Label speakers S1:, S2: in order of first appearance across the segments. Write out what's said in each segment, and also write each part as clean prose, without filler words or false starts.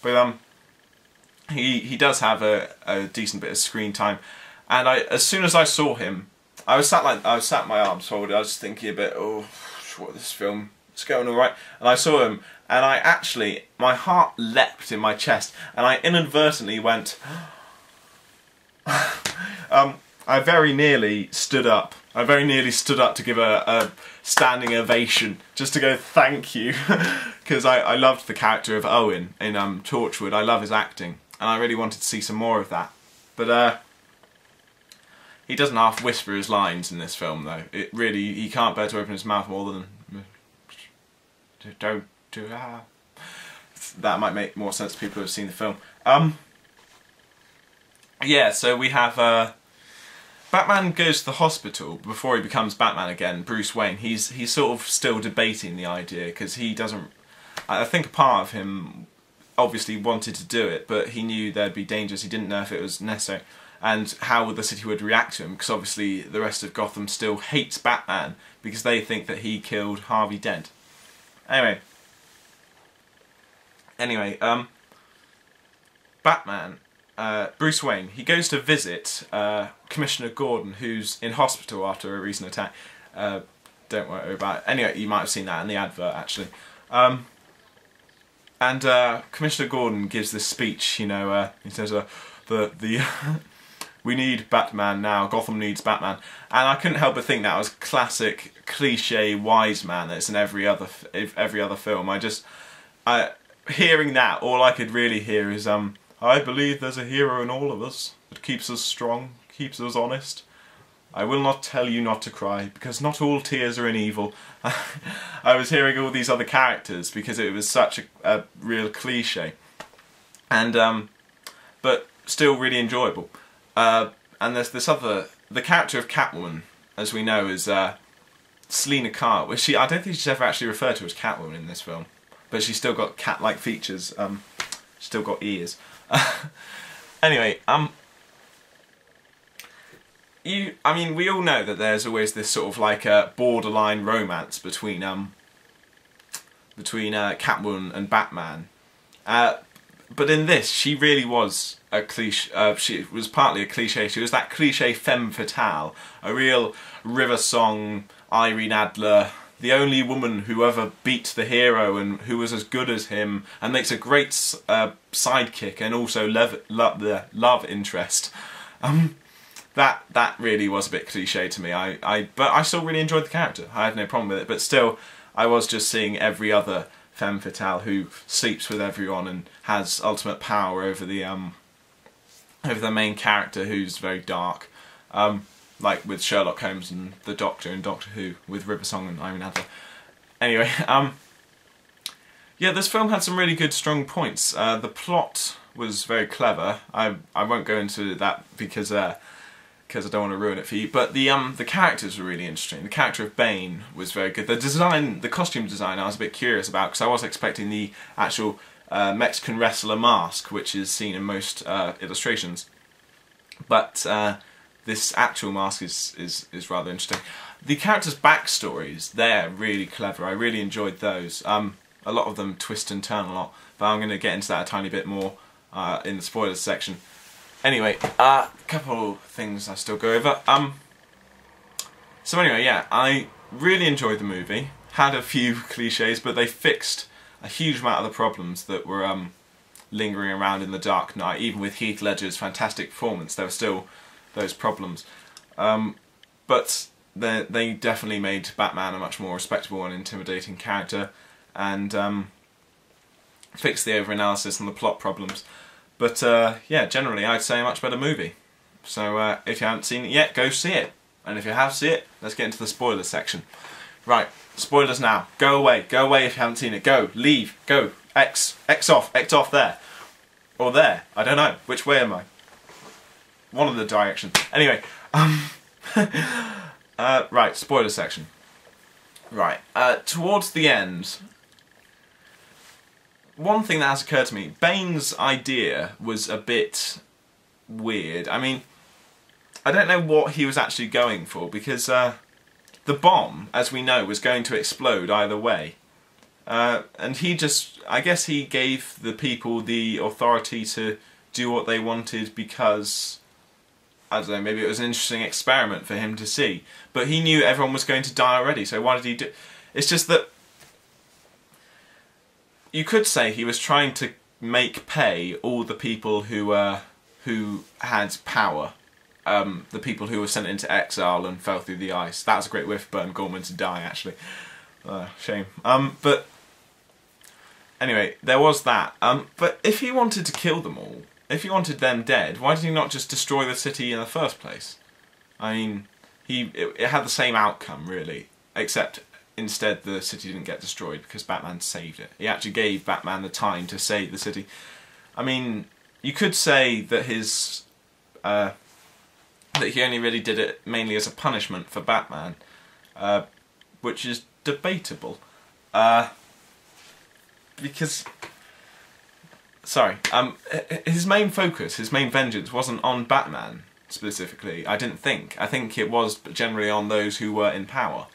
S1: But he does have a decent bit of screen time, and as soon as I saw him, I was sat with my arms folded. I was thinking a bit, oh, what, this film, it's going all right. And I saw him, and my heart leapt in my chest, and I inadvertently went. I very nearly stood up. I very nearly stood up to give a standing ovation, just to go thank you, because I loved the character of Owen in Torchwood. I love his acting, and I really wanted to see some more of that. But he doesn't half whisper his lines in this film, though. He can't bear to open his mouth more than don't do that. That might make more sense to people who have seen the film. Yeah, so we have Batman goes to the hospital before he becomes Batman again. Bruce Wayne, he's sort of still debating the idea, because he doesn't. I think a part of him obviously wanted to do it, but he knew there'd be dangers. He didn't know if it was necessary, and how the city would react to him, because obviously the rest of Gotham still hates Batman because they think that he killed Harvey Dent. Anyway, Batman. Bruce Wayne, he goes to visit Commissioner Gordon, who's in hospital after a recent attack. Don't worry about it. Anyway, you might have seen that in the advert, actually. And Commissioner Gordon gives this speech, you know, he says, we need Batman now, Gotham needs Batman. And I couldn't help but think that was classic, cliche wise man that's in every other film. Hearing that, all I could really hear is, I believe there's a hero in all of us that keeps us strong, keeps us honest. I will not tell you not to cry, because not all tears are in evil. I was hearing all these other characters because it was such a real cliche, and but still really enjoyable. And there's this the character of Catwoman, as we know, is Selena Kyle, which I don't think she's ever actually referred to as Catwoman in this film, but she's still got cat-like features. She's still got ears. Anyway, we all know that there's always this sort of like a borderline romance between Catwoman and Batman. But in this, she really was a cliche. She was partly a cliche. She was that cliche femme fatale, a real River Song, Irene Adler, the only woman who ever beat the hero and who was as good as him, and makes a great sidekick and also the love interest. That really was a bit cliche to me. But I still really enjoyed the character. I had no problem with it. But still, I was just seeing every other femme fatale who sleeps with everyone and has ultimate power over the main character, who's very dark. Like with Sherlock Holmes and the Doctor in Doctor Who, with River Song and Irene Adler. Anyway, yeah, this film had some really good, strong points. The plot was very clever. I won't go into that because I don't want to ruin it for you. But the characters were really interesting. The character of Bane was very good. The costume design, I was a bit curious about, because I was expecting the actual Mexican wrestler mask, which is seen in most illustrations. But this actual mask is rather interesting. The characters' backstories, they're really clever. I really enjoyed those. A lot of them twist and turn a lot, but I'm going to get into that a tiny bit more in the spoilers section. Anyway, a couple things I still go over. So anyway, yeah, I really enjoyed the movie. Had a few cliches, but they fixed a huge amount of the problems that were lingering around in The Dark Knight. Even with Heath Ledger's fantastic performance, there were still those problems. But they definitely made Batman a much more respectable and intimidating character, and fixed the over-analysis and the plot problems. But yeah, generally I'd say a much better movie. So if you haven't seen it yet, go see it. And if you have seen it, let's get into the spoilers section. Right, spoilers now. Go away if you haven't seen it. Go, leave, go, X off there. Or there, I don't know. Which way am I? One of the directions. Anyway, right, spoiler section. Right, towards the end, one thing that has occurred to me, Bane's idea was a bit weird. I mean, I don't know what he was actually going for, because the bomb, as we know, was going to explode either way. And he just, I guess he gave the people the authority to do what they wanted because, I don't know, maybe it was an interesting experiment for him to see. But he knew everyone was going to die already, so why did he do... It's just that you could say he was trying to make pay all the people who had power. The people who were sent into exile and fell through the ice. That was a great way for Burn Gorman to die, actually. Shame. But anyway, there was that. But if he wanted to kill them all, if he wanted them dead, why did he not just destroy the city in the first place? I mean, it had the same outcome, really, except instead the city didn't get destroyed because Batman saved it. He actually gave Batman the time to save the city. I mean, you could say that that he only really did it mainly as a punishment for Batman, which is debatable. Because, sorry, his main focus, his main vengeance wasn't on Batman specifically, I didn't think. I think it was generally on those who were in power.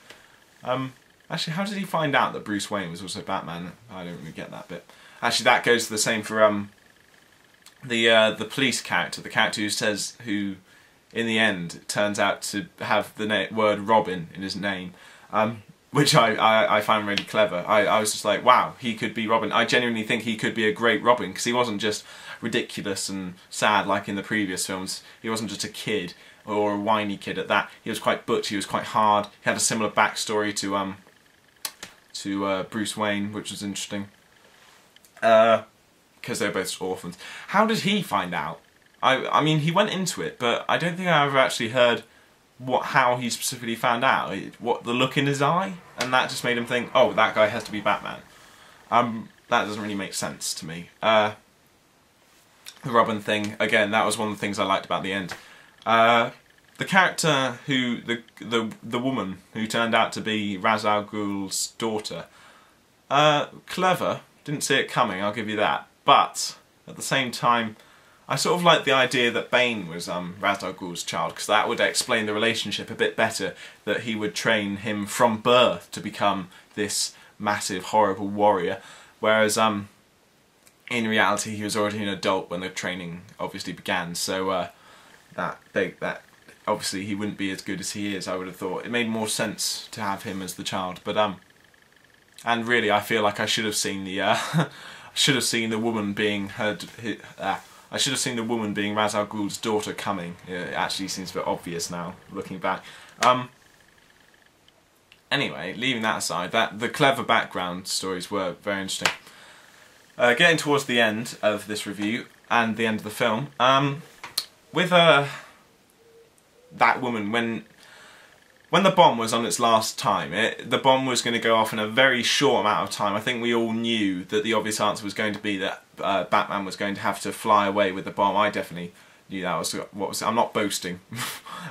S1: Actually, how did he find out that Bruce Wayne was also Batman? I don't really get that bit. Actually, that goes to the same for the police character, the character who in the end turns out to have the word Robin in his name, which I find really clever. I was just like, wow, he could be Robin. I genuinely think he could be a great Robin, because he wasn't just ridiculous and sad like in the previous films. He wasn't just a kid, or a whiny kid at that. He was quite butch, he was quite hard. He had a similar backstory to Bruce Wayne, which was interesting. Because they're both orphans. How did he find out? I mean, he went into it, but I don't think I ever actually heard how he specifically found out. What, the look in his eye? And that just made him think, oh, that guy has to be Batman. That doesn't really make sense to me. The Robin thing, again, that was one of the things I liked about the end. The character who, the woman who turned out to be Ra's al Ghul's daughter, clever, didn't see it coming, I'll give you that. But, at the same time, I sort of like the idea that Bane was Ra's al Ghul's child, because that would explain the relationship a bit better, that he would train him from birth to become this massive, horrible warrior, whereas in reality he was already an adult when the training obviously began, so that obviously he wouldn't be as good as he is, I would have thought. It made more sense to have him as the child, but and really I feel like I should have seen the the woman being I should have seen the woman being Ra's al Ghul's daughter coming. It actually seems a bit obvious now, looking back. Anyway, leaving that aside, the clever background stories were very interesting. Getting towards the end of this review, and the end of the film, with that woman, when the bomb was on its last time, the bomb was going to go off in a very short amount of time. I think we all knew that the obvious answer was going to be that Batman was going to have to fly away with the bomb. I definitely knew that was what was. I'm not boasting.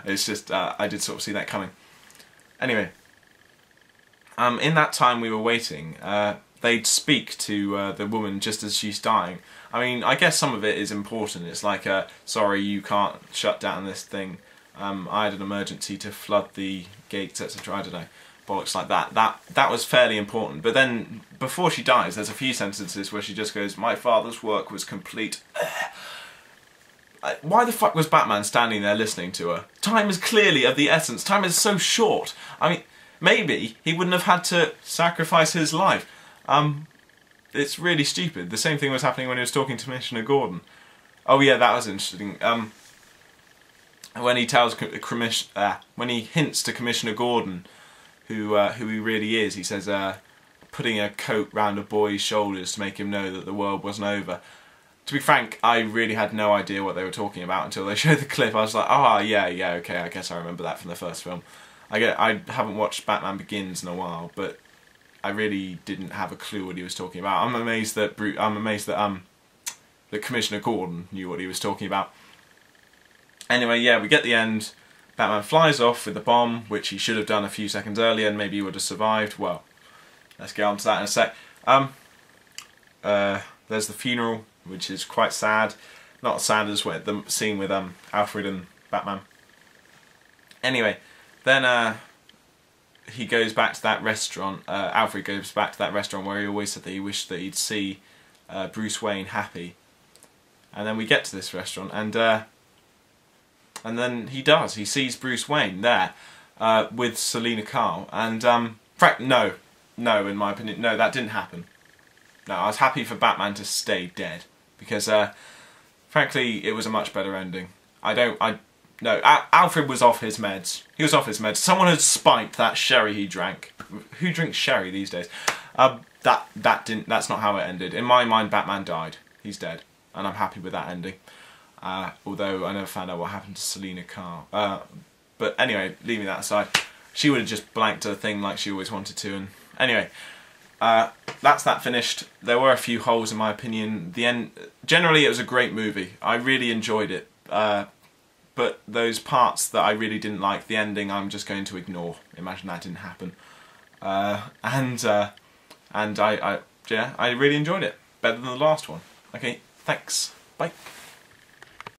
S1: It's just I did sort of see that coming. Anyway, in that time we were waiting, they'd speak to the woman just as she's dying. I mean, I guess some of it is important. It's like, sorry, you can't shut down this thing. I had an emergency to flood the gates, etc. I don't know, bollocks like that. That was fairly important. But then, before she dies, there's a few sentences where she just goes, "My father's work was complete." Why the fuck was Batman standing there listening to her? Time is clearly of the essence. Time is so short. I mean, maybe he wouldn't have had to sacrifice his life. It's really stupid. The same thing was happening when he was talking to Commissioner Gordon. Oh yeah, that was interesting. When he tells when he hints to Commissioner Gordon who he really is, he says, putting a coat round a boy's shoulders to make him know that the world wasn't over. To be frank, I really had no idea what they were talking about until they showed the clip. I was like, ah, yeah, okay, I guess I remember that from the first film. I haven't watched Batman Begins in a while, but I really didn't have a clue what he was talking about. I'm amazed that that Commissioner Gordon knew what he was talking about. Anyway, yeah, we get the end. Batman flies off with the bomb, which he should have done a few seconds earlier, and maybe he would have survived. Well, let's get on to that in a sec. There's the funeral, which is quite sad. Not as sad as the scene with Alfred and Batman. Anyway, then he goes back to that restaurant. Alfred goes back to that restaurant where he always said that he wished that he'd see Bruce Wayne happy. And then we get to this restaurant, and then he does. He sees Bruce Wayne there with Selina Kyle, and no, in my opinion, no, that didn't happen. No, I was happy for Batman to stay dead because, frankly, it was a much better ending. No, Alfred was off his meds. He was off his meds. Someone had spiked that sherry he drank. Who drinks sherry these days? That's not how it ended. In my mind, Batman died. He's dead. And I'm happy with that ending. Although I never found out what happened to Selina Kyle. But anyway, leaving that aside, she would have just blanked her thing like she always wanted to. And anyway, that's that finished. There were a few holes in my opinion. The end. Generally, it was a great movie. I really enjoyed it. But those parts that I really didn't like, the ending, I'm just going to ignore. Imagine that didn't happen. And I really enjoyed it. Better than the last one. Okay. Thanks. Bye.